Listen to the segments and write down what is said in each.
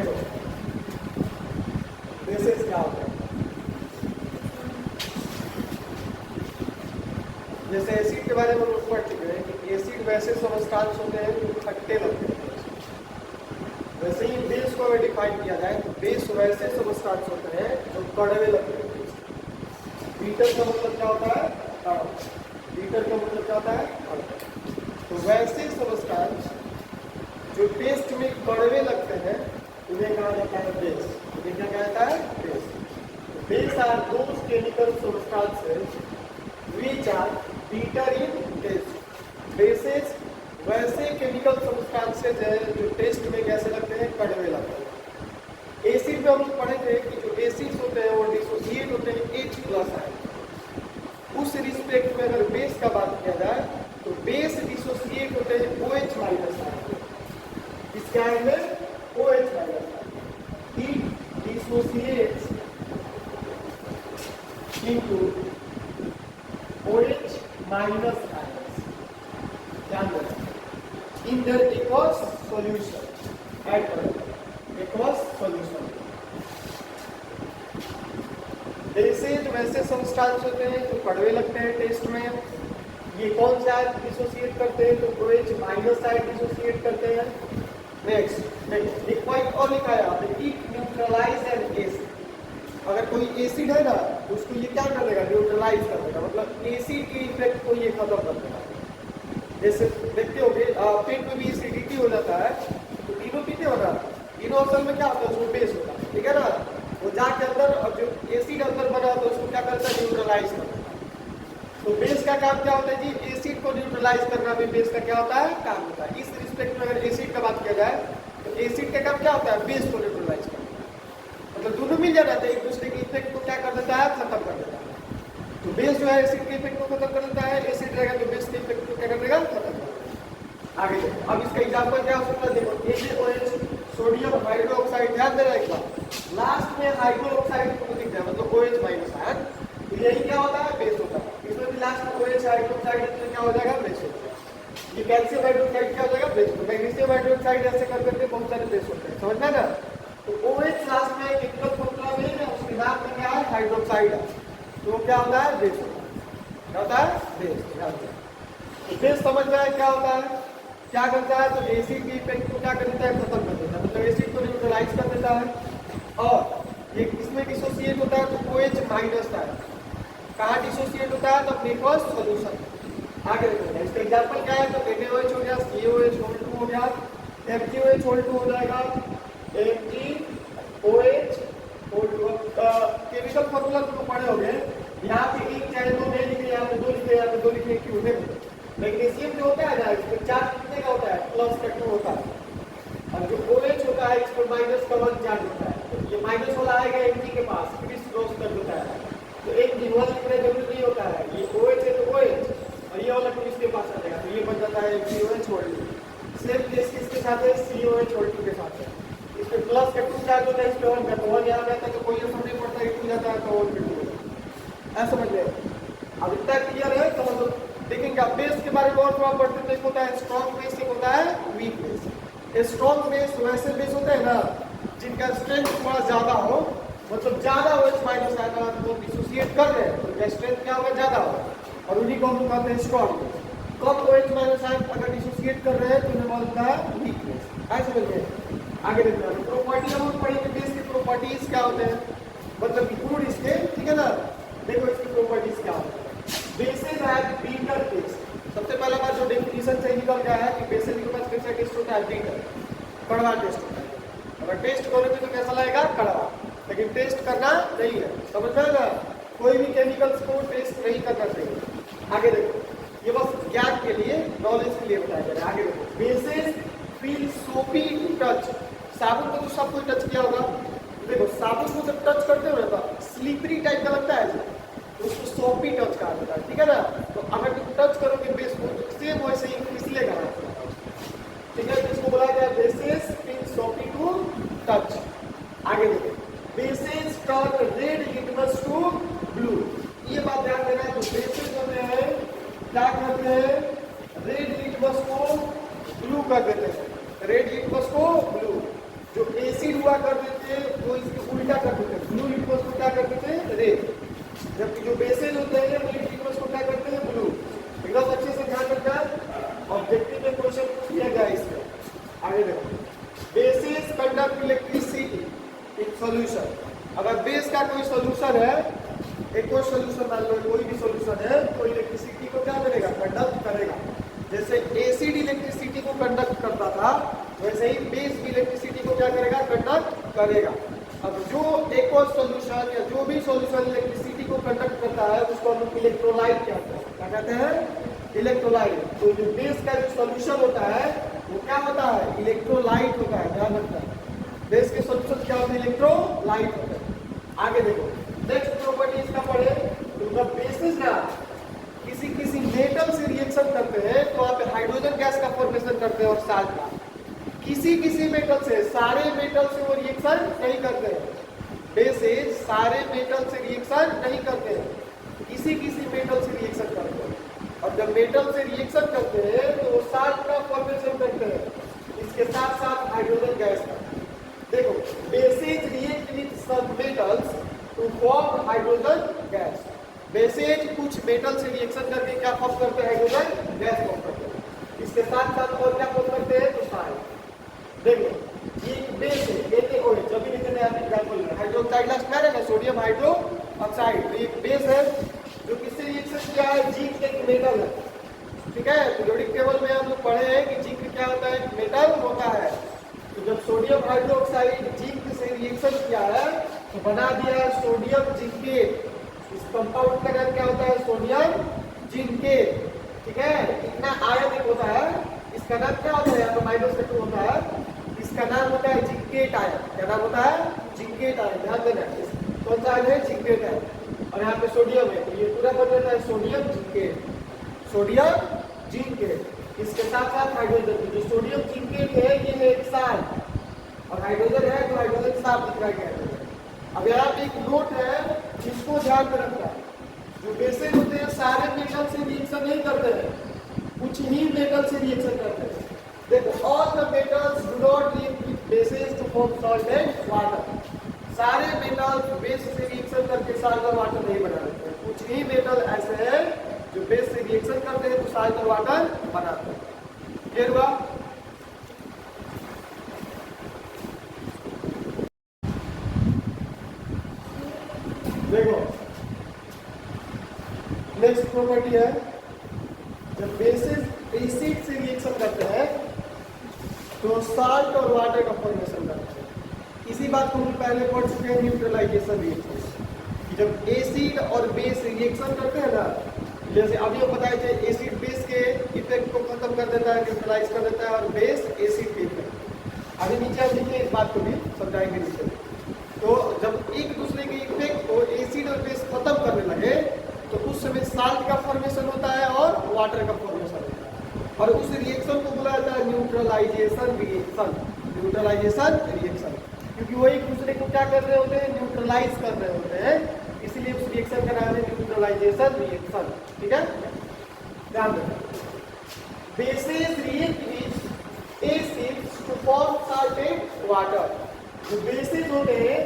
देखो बेसिस क्या होता है, जैसे एसिड के बारे में हम लोग पढ़ चुके हैं कि एसिड वैसे सब्सटेंस होते हैं जो खट्टे लगते हैं। वैसे ही बेस को अगर डिफाइन किया जाए तो बेस वैसे सब्सटेंस होते हैं जो कड़वे लगते हैं। बीटर का मतलब क्या होता है, बीटर का मतलब क्या होता है, तो वैसे सब्सटेंस जो टेस्ट में कड़वे लगते हैं उन्हें कहा जाता है बेस। उन्हें क्या कहा जाता है, base. Base are those chemical substances which are bitter in taste. Bases वैसे केमिकल सब्सटेंसेस हैं जो टेस्ट में कैसे लगते हैं, कड़वे लगते हैं। एसिड में हम लोग पढ़े थे कि जो एसिड्स होते हैं वो डिसोसिएट होते हैं H+ आयन। उस रिस्पेक्ट में अगर बेस का बात किया जाए तो बेस डिसोसिएट होते हैं OH- आयन। इसके आयन में OH- ion. It dissociates into OH- ions. ध्यान रखें इन their aqueous solution at aqueous solution। Bases वैसे सब्सटेंस होते हैं जो कड़वे लगते हैं टेस्ट में। ये कौन से आयन डिसोसिएट करते हैं, तो OH- आयन डिसोसिएट करते हैं। नेक्स्ट देखो एक पॉइंट और लिखा है यहाँ पे, इट न्यूट्रलाइज एन एसिड। अगर कोई एसिड है ना तो उसको ये क्या कर देगा, न्यूट्रलाइज कर देगा, मतलब एसिड के इफेक्ट को ये खत्म कर देगा। जैसे देखते होगे पेट में भी एसिडिटी हो जाता है तो तीनों पीते हो ना, तीनों असल में क्या होता है, उसमें बेस होता है, ठीक है ना। वो जाके अंदर और जो एसिड अंदर बना तो उसको क्या करता है, न्यूट्रलाइज करता है। तो बेस का काम क्या होता है जी, एसिड को न्यूट्रलाइज करना भी बेस का क्या होता है, काम होता है। इस रिस्पेक्ट में अगर एसिड का बात किया जाए तो एसिड का काम क्या होता है, बेस को न्यूट्रलाइज करना। मतलब दोनों मिल जाना चाहिए, एक दूसरे के इफेक्ट को क्या कर देता है, खत्म कर देता है। तो बेस जो है एसिड के इफेक्ट को खत्म कर देता है, एसिड रहेगा तो बेस के इफेक्ट को क्या कर देगा, खत्म कर देगा। आगे देखो अब इसका एग्जांपल क्या हो सकता है, देखो NaOH सोडियम हाइड्रोक्साइड, ध्यान देना एक बार, लास्ट में हाइड्रोक्साइड को दिख जाए मतलब OH- आयन, तो यही क्या होता है, बेस होता है। इसमें भी लास्ट में OH हाइड्रोक्साइड तो क्या हो जाएगा, बेस हो जाएगा। ये कैल्शियम हाइड्रोक्साइड क्या हो जाएगा, बेस। मैग्नीशियम हाइड्रोक्साइड ऐसे कर करके बहुत सारे बेस होते हैं, समझना ना। तो OH लास्ट में एक एकल फॉर्मूला में है, उसके नाम में क्या है, हाइड्रोक्साइड है, तो क्या होता है, बेस होता है। क्या होता है, बेस। तो बेस समझ में आया क्या होता है, क्या करता है, तो एसिड के इफेक्ट को क्या कर देता है, खत्म कर देता है, मतलब एसिड को न्यूट्रलाइज कर देता है। और ये इसमें डिसोसिएट होता है तो OH- आयन कहाँ डिसोसिएट होता है, तो aqueous सॉल्यूशन। आगे देखो इसका एग्जांपल क्या है, तो NaOH हो गया, CaOH हो गया, FgOH हो जाएगा, MgOH केमिकल फॉर्मूला तुम पढ़े होंगे। यहाँ पे एक चाहे दो नहीं लिखे, यहाँ पे दो लिखे, यहाँ पे दो लिखे, क्यों है। मैग्नीशियम जो होता है ना, इसमें चार्ज कितने का होता है, +2 होता है, और जो OH होता है इस पर -1 चार्ज होता है। तो ये माइनस वाला आएगा Mg के पास, क्रिस क्रॉस कर देता है, तो एक निवल लिखना जरूरी नहीं होता है। ये OH है तो OH, और ये वाला क्रिस के पास आ जाएगा, तो ये बन जाता है MgOH। सेम केस किसके साथ है, COH के साथ है। इस पे +2 चार्ज होता है, इस पे 1 का, तो 1 यहाँ पे आता है तो कोई असर नहीं पड़ता, 2 जाता है तो 1 पे 2। ऐसा समझ गए। अब इतना क्लियर है तो मतलब देखेंगे आप बेस के बारे में और थोड़ा पढ़ते तो एक होता है स्ट्रॉन्ग बेस, एक होता है वीक बेस। स्ट्रॉन्ग बेस वैसे बेस होते हैं ना जिनका स्ट्रेंथ थोड़ा ज्यादा हो, मतलब ज्यादा OH- आयन वो डिसोसिएट कर रहे हैं तो उनका स्ट्रेंथ क्या होगा, ज्यादा होगा, और उन्हीं को हम कहते हैं स्ट्रॉन्ग बेस। कम OH- आयन अगर डिसोसिएट कर रहे हैं तो उन्हें बोलता है वीक बेस। ऐसे समझ गए। आगे देखते हैं प्रॉपर्टी हम लोग पढ़ेंगे, बेस की प्रॉपर्टीज क्या होते हैं, मतलब गुण इसके, ठीक है ना। देखो इसकी प्रॉपर्टीज क्या होती है। Bases have bitter taste. सबसे पहला बात जो डेफिनेशन से निकल गया है कि बेसेस के पास कैसा टेस्ट होता है, बीटर, कड़वा टेस्ट होता है। अगर टेस्ट करोगे तो कैसा लगेगा, कड़वा, लेकिन टेस्ट करना नहीं है, समझ में ना। कोई भी केमिकल्स को टेस्ट नहीं करना चाहिए। आगे देखो ये बस ज्ञान के लिए, नॉलेज के लिए बताया जा रहा है। आगे देखो bases feel soapy to touch. साबुन को तो सब कोई टच किया होगा, देखो साबुन को जब टच करते हो ना तो स्लिपरी टाइप का लगता है, उसको सोपी टच कहा जाता है, ठीक है ना। तो अगर तुम टच करोगे बेस को तो सेम वैसे ही फिसलेगा, ठीक है। तो इसको बोला गया bases feel soapy to touch. आगे देखो bases turn red litmus to blue. ये बात ध्यान देना है, तो बेसेस होते हैं क्या करते हैं, रेड लिटमस को ब्लू कर देते हैं, रेड लिटमस को ब्लू। जो एसिड हुआ करते थे वो इसके उल्टा करते थे, ब्लू लिक्विड को क्या करते थे, रेड। जबकि जो बेसेज होते हैं वो लिक्विड को क्या करते हैं, ब्लू। एकदम अच्छे से ध्यान रखना, ऑब्जेक्टिव में क्वेश्चन पूछ लिया गया इसमें। आगे देखो, bases conduct electricity in solution. अगर बेस का कोई सॉल्यूशन है, एक कोई सॉल्यूशन मान लो, कोई भी सॉल्यूशन है, तो इलेक्ट्रिसिटी को क्या करेगा, कंडक्ट करेगा। जैसे एसिड इलेक्ट्रिसिटी को कंडक्ट करता था, वैसे ही बेस भी इलेक्ट्रिसिटी को क्या करेगा, कंडक्ट करेगा। अब जो एक और सॉल्यूशन या जो भी सॉल्यूशन इलेक्ट्रिसिटी को कंडक्ट करता है उसको हम इलेक्ट्रोलाइट कहते हैं। क्या कहते हैं, इलेक्ट्रोलाइट। तो जो बेस का जो सॉल्यूशन होता है वो क्या होता है, इलेक्ट्रोलाइट होता है। ध्यान रखना, बेस के सॉल्यूशन क्या होते हैं, इलेक्ट्रोलाइट होते हैं। आगे देखो, नेक्स्ट प्रॉपर्टी इसका पढ़े तो जब बेसिस ना किसी मेटल से रिएक्शन करते हैं तो वहां पे हाइड्रोजन गैस का फॉर्मेशन करते हैं और साल्ट का। किसी मेटल से, सारे मेटल से वो रिएक्शन नहीं करते हैं। बेसिस सारे मेटल से रिएक्शन नहीं करते हैं, किसी मेटल से रिएक्शन करते हैं। और जब मेटल से रिएक्शन करते हैं तो वो साल्ट का फॉर्मेशन करते हैं, इसके साथ साथ हाइड्रोजन गैस का। देखो, bases react with some metals to form hydrogen gas. Bases कुछ मेटल से रिएक्शन करके क्या फॉर्म करते हैं, हाइड्रोजन गैस फॉर्म करते हैं। इसके साथ साथ और क्या फॉर्म करते हैं, तो साल्ट। देखो, ये बेस है, NaOH, अभी लिखे हैं आप एग्जांपल में हाइड्रोक्साइड लास्ट में आ रहा है ना, सोडियम हाइड्रो ऑक्साइड। तो ये बेस है जो किससे रिएक्शन किया है, जिंक एक मेटल है। ठीक है, पीरियोडिक टेबल में हम लोग पढ़े हैं कि जिंक क्या होता है, मेटल होता है। तो जब सोडियम हाइड्रोक्साइड जिंक से रिएक्शन किया है तो बना दिया है सोडियम जिंकेट। इस कंपाउंड का नाम क्या होता है, सोडियम जिंकेट। ठीक है, इतना आयन एक होता है, इसका नाम क्या होता है, या तो माइनस का 2 होता है, इसका नाम होता है जिंकेट आयन। क्या नाम होता है, जिंकेट आयन। ध्यान देना, कौन सा आयन है, जिंकेट आयन। और यहाँ पे सोडियम है, तो ये पूरा बन जाता है सोडियम जिंकेट, सोडियम जिंकेट। इसके साथ साथ हाइड्रोजन, जो सोडियम जिंकेट है ये है एक साल्ट, और हाइड्रोजन है तो हाइड्रोजन साफ दिख रहा है। अब यहाँ पे एक नोट है जिसको ध्यान में रखना है, जो बेसिस होते हैं सारे मेटल से रिएक्शन नहीं करते हैं, कुछ ही मेटल से रिएक्शन करते हैं। देखो, all the metals do not react with bases to form salt and water. सारे मेटल बेस से रिएक्शन करके सॉल्ट और वाटर नहीं बना देते हैं, कुछ ही मेटल ऐसे हैं जो बेस से रिएक्शन करते हैं तो सॉल्ट और वाटर बनाते हैं। क्लियर हुआ? देखो, नेक्स्ट प्रॉपर्टी है, जब बेसिस एसिड से रिएक्शन करते हैं तो साल्ट और वाटर का फॉर्मेशन करते हैं। इसी बात को हम पहले पढ़ चुके हैं, न्यूट्रलाइजेशन रिएक्शन। जब एसिड और बेस रिएक्शन करते हैं ना, जैसे अभी हम बताए थे, एसिड बेस के इफेक्ट को खत्म कर देता है, न्यूट्रलाइज कर देता है, और बेस एसिड के इफेक्ट। अभी नीचे हम लिखे इस बात को भी समझाएंगे नीचे। तो जब एक दूसरे के इफेक्ट को एसिड और बेस खत्म करने लगे तो उस समय साल्ट का फॉर्मेशन होता है और वाटर का फॉर्मेशन होता है, और उस रिएक्शन को बोला जाता है न्यूट्रलाइजेशन रिएक्शन। न्यूट्रलाइजेशन रिएक्शन, क्योंकि वो एक दूसरे को क्या कर रहे होते हैं, न्यूट्रलाइज कर रहे होते हैं, इसलिए उस रिएक्शन का नाम है न्यूट्रलाइजेशन रिएक्शन। ठीक है, ध्यान रखना। Bases react with acids to form salt and water. जो बेसिस होते हैं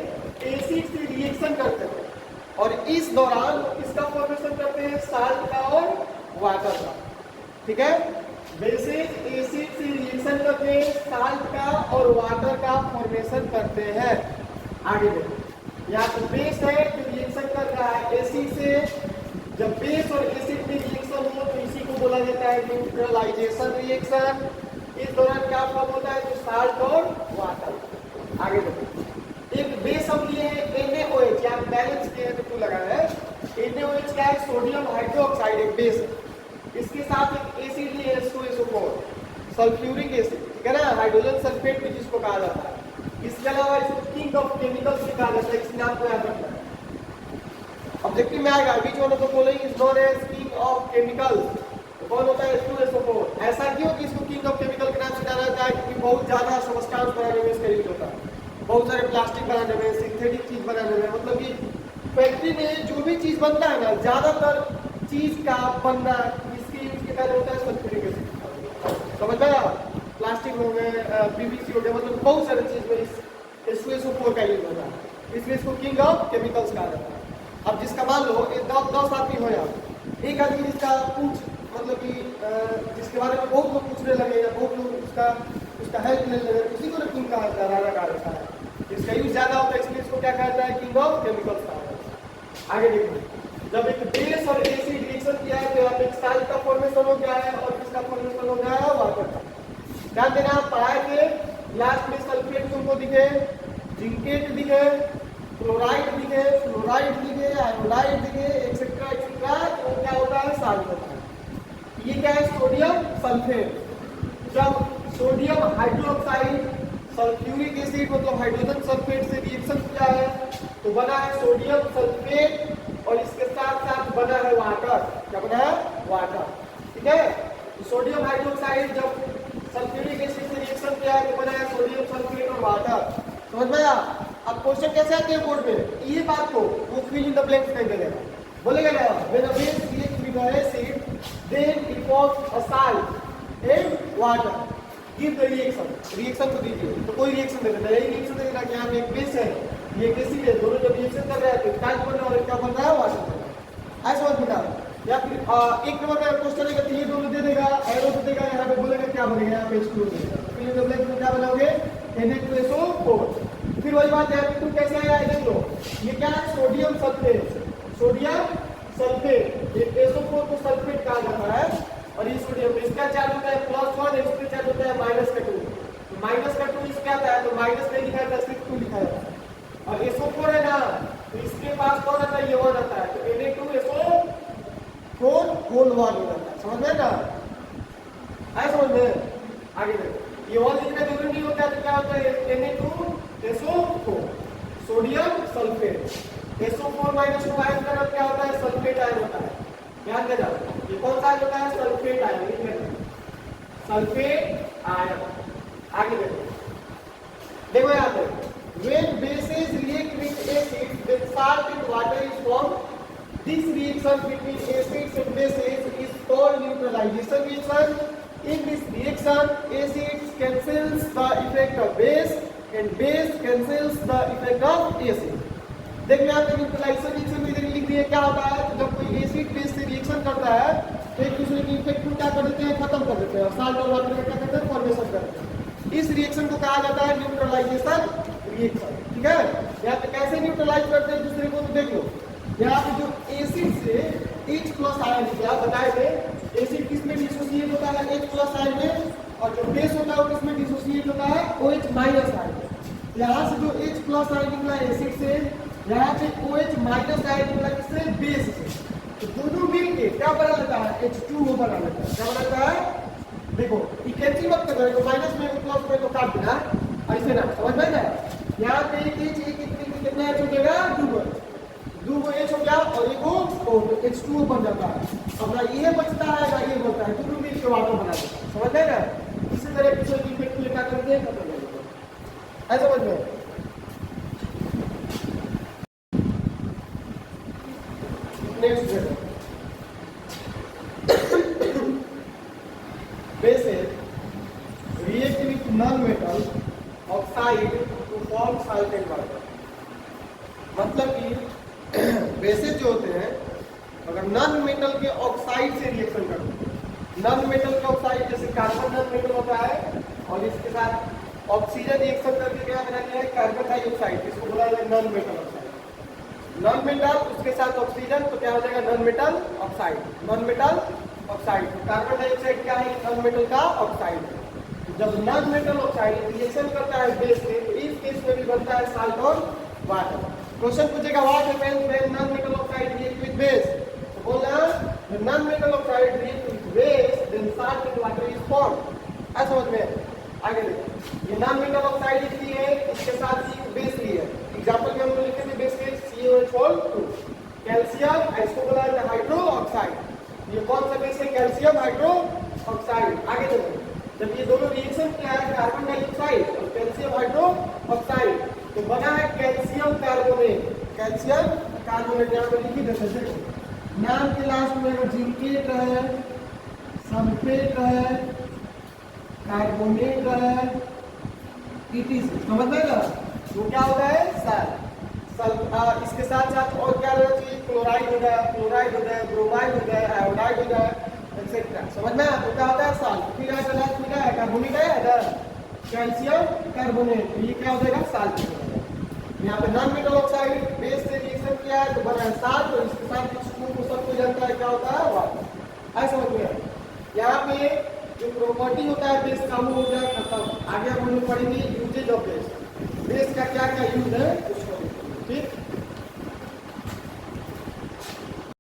एसिड से रिएक्शन करते हैं, और इस दौरान किसका फॉर्मेशन करते हैं, साल्ट का और वाटर का। ठीक है, बेसिस एसिड से रिएक्शन करके साल्ट का और वाटर का फॉर्मेशन करते हैं। आगे देखो, यहाँ पे बेस है जो रिएक्शन कर रहा है एसिड से। जब बेस और एसिड में रिएक्शन हो तो इसी को बोला जाता है न्यूट्रलाइजेशन रिएक्शन। इस दौरान क्या फॉर्म होता है, तो साल्ट और वाटर। आगे देखो, एक बेस हम लिए हैं NaOH, यहाँ बैलेंस किए हैं तो 2 लगा है। NaOH क्या है, सोडियम हाइड्रोक्साइड एक बेस है। इसके साथ एक एसिड लिए H2SO4, सल्फ्यूरिक एसिड। ठीक है ना, हाइड्रोजन सल्फेट भी जिसको कहा जाता है। इसके अलावा इसको किंग ऑफ केमिकल्स भी कहा जाता है, इस नाम को याद रखना है, ऑब्जेक्टिव में आएगा। बीच वालों को बोलेंगे is known as king of chemicals. कौन होता है, H2SO4। ऐसा क्यों कि इसको किंग ऑफ केमिकल के नाम से जाना जाता है, क्योंकि बहुत ज्यादा सब्सटेंस बनाने में इसका यूज होता है, बहुत सारे प्लास्टिक बनाने में, सिंथेटिक चीज बनाने में। मतलब कि फैक्ट्री में जो भी चीज बनता है ना, ज्यादातर चीज का बनना इसके यूज के कारण होता है सल्फ्यूरिक एसिड। समझ में आया? प्लास्टिक हो गए, पीवीसी हो गया, मतलब बहुत सारी चीज में इस H2SO4 का यूज होता है, इसलिए इसको किंग ऑफ केमिकल्स कहा जाता है। अब जिसका मान लो 10 आदमी हो या एक आदमी जिसका पूछ मतलब कि जिसके बारे में बहुत लोग पूछने लगे या बहुत लोग उसका हेल्प लेने लगे, उसी को किंग कहा जाता है, राजा कहा जाता है। इसका यूज ज्यादा होता है इसलिए इसको क्या कहा जाता है, किंग ऑफ केमिकल्स कहा जाता है। आगे देखो, जब एक बेस और एसिड रिएक्शन किया है तो यहाँ पे साल्ट का फॉर्मेशन हो गया है और किसका फॉर्मेशन हो गया है, वाटर का। ध्यान देना, पाया के लास्ट में सल्फेट तुमको दिखे, जिंकेट दिखे, क्लोराइड दिखे, फ्लोराइड दिखे, आयोडाइड दिखे, एक्सेट्रा एक्सेट्रा, तो क्या होता है, साल्ट होता है। ये क्या है, सोडियम सल्फेट। जब सोडियम हाइड्रोक्साइड सल्फ्यूरिक एसिड मतलब हाइड्रोजन सल्फेट से रिएक्शन किया है तो बना है सोडियम सल्फेट और इसके साथ साथ बना है वाटर। क्या बना है, वाटर। ठीक है, तो सोडियम हाइड्रोक्साइड जब सल्फ्यूरिक एसिड से रिएक्शन किया है तो बना है सोडियम सल्फेट और वाटर। समझ में आया? अब क्वेश्चन कैसे आते हैं बोर्ड में, ये बात को वो फिल इन द ब्लैंक्स नहीं देगा, बोलेगा ना when a base reacts with an acid then it forms a salt and water give the reaction। Reaction को दीजिए तो कोई रिएक्शन दे देना, यही रिएक्शन दे देना कि यहाँ पे एक बेस है, ये एक एसिड है, दोनों जब रिएक्शन कर रहे हैं तो साल्ट बन रहा है और क्या बन रहा है, वाटर बन रहा है। ऐसा मत बताओ। या फिर एक नंबर का क्वेश्चन है तो ये दोनों दे देगा, एरो दे देगा, यहाँ पे बोलेगा क्या बनेगा, यहाँ पे H2O देगा, फिर इन द ब्लैंक्स में क्या बनाओगे, Na2SO4। फिर वही बात है कि तुम कैसे आया है देख लो, ये क्या है, सोडियम सल्फेट, सोडियम सल्फेट, ये SO4 को सल्फेट कहा जाता है और ये सोडियम, इसका चार्ज होता है +1, इसका चार्ज होता है -2। तो -2 इसका आता है तो माइनस नहीं लिखा जाता, सिर्फ 2 लिखा जाता है। और SO4 है ना तो इसके पास कौन आता है, ये 1 आता है, तो Na2SO4 होल 1 हो जाता है। समझ में ना, आया समझ में? आगे देखो, ये 1 लिखना जरूरी नहीं होता है तो क्या होता है, Na2SO4 sodium sulphate, SO4 - 2 ion का क्या होता है, सल्फेट आयन होता है। ध्यान देना, ये कौन सा होता है, सल्फेट आयन, लिख लेना सल्फेट आयन। आगे देखो यहाँ पे when bases react with acids then salt and water is formed। This reaction between acids and bases is called neutralization reaction। In this reaction acids cancels the effect of base and base cancels the effect of acid। देखिए यहाँ पे neutralisation reaction में इधर लिख दिया, क्या होता है, तो जब कोई एसिड बेस से रिएक्शन करता है तो एक दूसरे की इफेक्ट को क्या कर देते हैं, खत्म कर देते हैं और साल्ट और वाटर का क्या करते हैं, फॉर्मेशन करते हैं। इस रिएक्शन को कहा जाता है न्यूट्रलाइजेशन रिएक्शन। ठीक है, यहाँ पे कैसे न्यूट्रलाइज करते हैं दूसरे को, तो देख लो यहाँ पे जो एसिड से H+ आयन निकला, बताए थे एसिड किस में डिसोसिएट होता है, H+ आयन में, और जो बेस होता है किस में डिसोसिएट होता है, OH- आयन। यहाँ से जो H+ आयन निकला एसिड से, यहाँ पे OH- आयन निकला किससे, बेस से, तो दोनों मिलके क्या बना लेता है, H2O बना लेता है। क्या बनाता है, देखो ये कैंसिल मत कर दो, माइनस में प्लस में तो काट देना, ऐसे ना, समझ में ना। यहाँ पे कितना H हो जाएगा, 2 H हो गया और एक तो H2O बन जाता है। अब ना ये बचता है ना ये बनता है, दोनों मिलके वाटर बना देता है। समझ में ना, इसी तरह किसी की इफेक्ट क्या करते हैं, खत्म कर देते हैं। ऐसा समझ में। Next bases react with non-metal oxide to form salt and water। मतलब कि बेसेस जो होते हैं अगर नॉन मेटल के ऑक्साइड से रिएक्शन करते हैं, नॉन मेटल के ऑक्साइड जैसे कार्बन नॉन मेटल होता है और इसके साथ ऑक्सीजन रिएक्शन करके क्या बनाते हैं, कार्बन डाइऑक्साइड, इसको बोला जाता है non metal oxide. Non metal उसके साथ ऑक्सीजन तो क्या हो जाएगा, non metal oxide, non metal oxide. Carbon dioxide क्या है, नॉन मेटल का ऑक्साइड। जब नॉन मेटल ऑक्साइड रिएक्शन करता है बेस से तो इस केस में भी बनता है साल्ट और वाटर। क्वेश्चन पूछेगा what happens when non metal oxide react with base, तो बोलना when non metal oxide react with base then salt and water is formed. ऐसा समझ में। आगे देखो, ये नॉन मेटल ऑक्साइड इसलिए है, इसके साथ ही बेस भी है। एग्जांपल में हम लोग लिखते हैं बेस के CaOH2 कैल्शियम, इसको बोला जाता है हाइड्रो ऑक्साइड। ये कौन सा बेस है, कैल्शियम हाइड्रो ऑक्साइड। आगे देखो, जब ये दोनों रिएक्शन किया है कार्बन डाइऑक्साइड और कैल्शियम हाइड्रो ऑक्साइड तो बना है कैल्शियम कार्बोनेट। कैल्शियम कार्बोनेट यहाँ पे लिखी देते हैं, नाम के लास्ट में अगर जिंकेट है, सल्फेट है, कार्बोनेट ETC, समझ में आएगा? वो क्या होता है? साल्ट। इसके साथ साथ और क्या रहना चाहिए? क्लोराइड हो गया, फ्लोराइड हो गया, ब्रोमाइड हो गया, आयोडाइड हो गया, एक्सेट्रा। समझ में? तो क्या होता है? साल्ट। फिर आया पदार्थ में क्या है? कार्बोनिक है, कैल्शियम कार्बोनेट, ये क्या हो जाएगा? साल्ट हो जाएगा। यहाँ पे नॉन मेटल ऑक्साइड बेस से रिएक्शन किया है तो बना है साल्ट, और इसके साथ को सबको जानता है क्या होता है? वाटर। आए समझ में? यहाँ पे जो प्रॉपर्टी होता है बेस का वो हो गया खत्म। आगे हम लोग पढ़ेंगे यूजेज ऑफ बेस, बेस का क्या क्या यूज है उसको, ठीक।